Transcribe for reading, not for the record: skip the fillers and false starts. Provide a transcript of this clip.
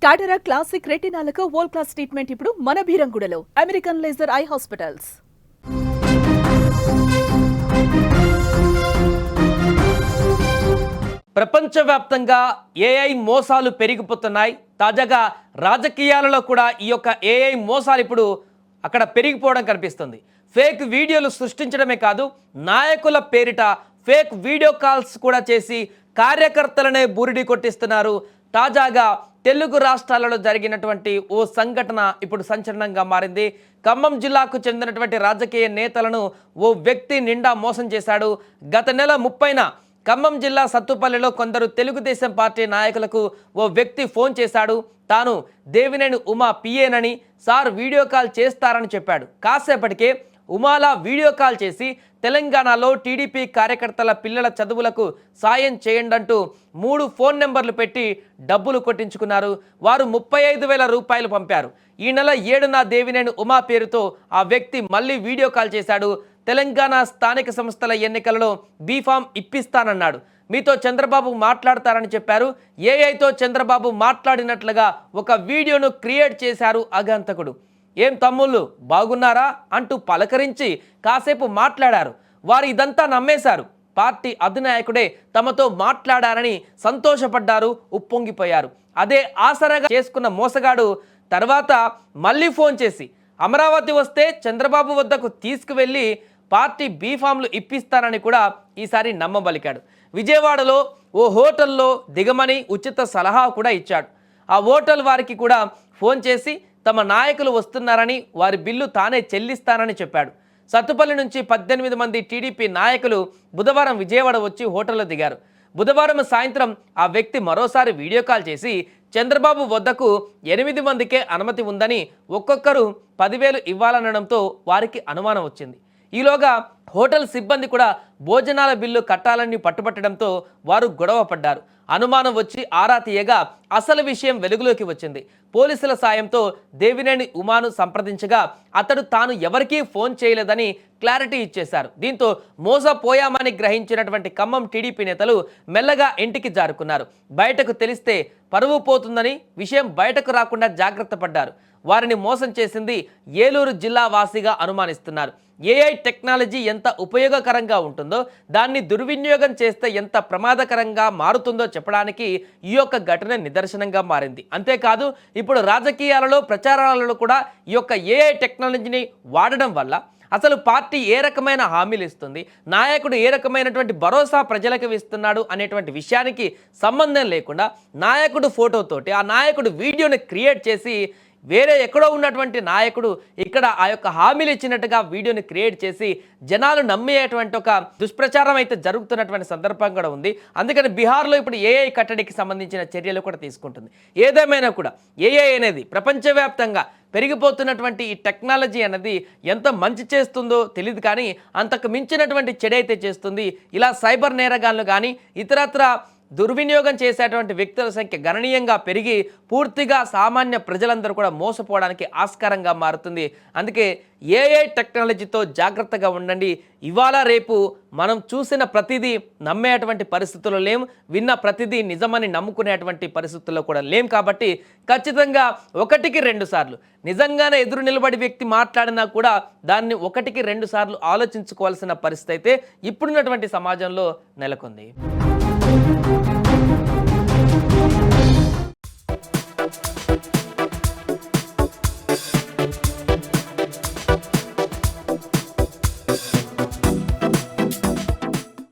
టాటరా classic రెటినాలకు world class treatment ఇప్పుడు మన భీరంగూడలో American laser eye hospitals. ప్రపంచవ్యాప్తంగా ఏఐ మోసాలు పెరిగిపోతున్నాయి. తాజాగా రాజకీయాలలో కూడా ఈ యొక్క ఏఐ మోసాలు ఇప్పుడు అక్కడ పెరిగిపోవడం కనిపిస్తుంది. ఫేక్ వీడియోలు సృష్టించడమే కాదు, నాయకుల పేరిట ఫేక్ వీడియో కాల్స్ కూడా చేసి కార్యకర్తలనే బూరిడి కొట్టిస్తున్నారు. తాజాగా తెలుగు రాష్ట్రాలలో జరిగినటువంటి ఓ సంఘటన ఇప్పుడు సంచలనంగా మారింది. ఖమ్మం జిల్లాకు చెందినటువంటి రాజకీయ నేతలను ఓ వ్యక్తి నిండా మోసం చేశాడు. గత నెల 30న ఖమ్మం జిల్లా సత్తుపల్లిలో కొందరు తెలుగుదేశం పార్టీ నాయకులకు ఓ వ్యక్తి ఫోన్ చేశాడు. తాను దేవినేని ఉమా పిఏనని, సార్ వీడియో కాల్ చేస్తారని చెప్పాడు. కాసేపటికే ఉమాలా వీడియో కాల్ చేసి తెలంగాణలో టీడీపీ కార్యకర్తల పిల్లల చదువులకు సాయం చేయండంటూ 3 ఫోన్ నెంబర్లు పెట్టి డబ్బులు కొట్టించుకున్నారు. వారు 35,000 రూపాయలు పంపారు. ఈ నెల 7న దేవినేని ఉమా పేరుతో ఆ వ్యక్తి మళ్ళీ వీడియో కాల్ చేశాడు. తెలంగాణ స్థానిక సంస్థల ఎన్నికలలో బీఫామ్ ఇప్పిస్తానన్నాడు. మీతో చంద్రబాబు మాట్లాడతారని చెప్పారు. ఏఐతో చంద్రబాబు మాట్లాడినట్లుగా ఒక వీడియోను క్రియేట్ చేశారు అగంతకుడు. ఏం తమ్ముళ్ళు బాగున్నారా అంటూ పలకరించి కాసేపు మాట్లాడారు. వారు ఇదంతా నమ్మేశారు. పార్టీ అధినాయకుడే తమతో మాట్లాడారని సంతోషపడ్డారు, ఉప్పొంగిపోయారు. అదే ఆసరాగా చేసుకున్న మోసగాడు తర్వాత మళ్ళీ ఫోన్ చేసి అమరావతి వస్తే చంద్రబాబు వద్దకు తీసుకువెళ్ళి పార్టీ బీఫామ్లు ఇప్పిస్తానని కూడా ఈసారి నమ్మబలికాడు. విజయవాడలో ఓ హోటల్లో దిగమని ఉచిత సలహా కూడా ఇచ్చాడు. ఆ హోటల్ వారికి కూడా ఫోన్ చేసి తమ నాయకులు వస్తున్నారని, వారి బిల్లు తానే చెల్లిస్తానని చెప్పాడు. సత్తుపల్లి నుంచి 18 మంది టీడీపీ నాయకులు బుధవారం విజయవాడ వచ్చి హోటల్లో దిగారు. బుధవారం సాయంత్రం ఆ వ్యక్తి మరోసారి వీడియో కాల్ చేసి చంద్రబాబు వద్దకు 8 మందికే అనుమతి ఉందని, ఒక్కొక్కరు 10,000 ఇవ్వాలనడంతో వారికి అనుమానం వచ్చింది. ఈలోగా హోటల్ సిబ్బంది కూడా భోజనాల బిల్లు కట్టాలని పట్టుబట్టడంతో వారు గొడవ పడ్డారు. అనుమానం వచ్చి ఆరా తీయగా అసలు విషయం వెలుగులోకి వచ్చింది. పోలీసుల సాయంతో దేవినేని ఉమాను సంప్రదించగా అతడు తాను ఎవరికీ ఫోన్ చేయలేదని క్లారిటీ ఇచ్చేశారు. దీంతో మోసపోయామని గ్రహించినటువంటి ఖమ్మం టీడీపీ నేతలు మెల్లగా ఇంటికి జారుకున్నారు. బయటకు తెలిస్తే పరువు పోతుందని విషయం బయటకు రాకుండా జాగ్రత్త పడ్డారు. వారిని మోసం చేసింది ఏలూరు జిల్లా వాసిగా అనుమానిస్తున్నారు. ఏఐ టెక్నాలజీ ఎంత ఉపయోగకరంగా ఉంటుందో, దాన్ని దుర్వినియోగం చేస్తే ఎంత ప్రమాదకరంగా మారుతుందో చెప్పడానికి ఈ యొక్క ఘటన నిదర్శనంగా మారింది. అంతేకాదు ఇప్పుడు రాజకీయాలలో ప్రచారాలలో కూడా ఈ యొక్క ఏఐ టెక్నాలజీని వాడడం వల్ల అసలు పార్టీ ఏ రకమైన హామీలు ఇస్తుంది, నాయకుడు ఏ రకమైనటువంటి భరోసా ప్రజలకు ఇస్తున్నాడు అనేటువంటి విషయానికి సంబంధం లేకుండా నాయకుడు ఫోటోతోటి ఆ నాయకుడు వీడియోని క్రియేట్ చేసి వేరే ఎక్కడో ఉన్నటువంటి నాయకుడు ఇక్కడ ఆ యొక్క హామీలు ఇచ్చినట్టుగా వీడియోని క్రియేట్ చేసి జనాలు నమ్మేటువంటి ఒక దుష్ప్రచారం అయితే జరుగుతున్నటువంటి సందర్భం కూడా ఉంది. అందుకని బీహార్లో ఇప్పుడు ఏఐ కట్టడికి సంబంధించిన చర్యలు కూడా తీసుకుంటుంది. ఏదేమైనా కూడా ఏఐ అనేది ప్రపంచవ్యాప్తంగా పెరిగిపోతున్నటువంటి ఈ టెక్నాలజీ అనేది ఎంత మంచి చేస్తుందో తెలియదు, కానీ అంతకు మించినటువంటి చెడైతే చేస్తుంది. ఇలా సైబర్ నేరగాళ్ళు కానీ ఇతరత్ర దుర్వినియోగం చేసేటువంటి వ్యక్తుల సంఖ్య గణనీయంగా పెరిగి పూర్తిగా సామాన్య ప్రజలందరూ కూడా మోసపోవడానికి ఆస్కారంగా మారుతుంది. అందుకే ఏఐ టెక్నాలజీతో జాగ్రత్తగా ఉండండి. ఇవాళ రేపు మనం చూసిన ప్రతిదీ నమ్మేటువంటి పరిస్థితుల్లో లేం, విన్న ప్రతిదీ నిజమని నమ్ముకునేటువంటి పరిస్థితుల్లో కూడా లేం. కాబట్టి ఖచ్చితంగా 1కి 2 సార్లు నిజంగానే ఎదురు నిలబడి వ్యక్తి మాట్లాడినా కూడా దాన్ని 1కి 2 సార్లు ఆలోచించుకోవాల్సిన పరిస్థితి అయితే ఇప్పుడున్నటువంటి సమాజంలో నెలకొంది.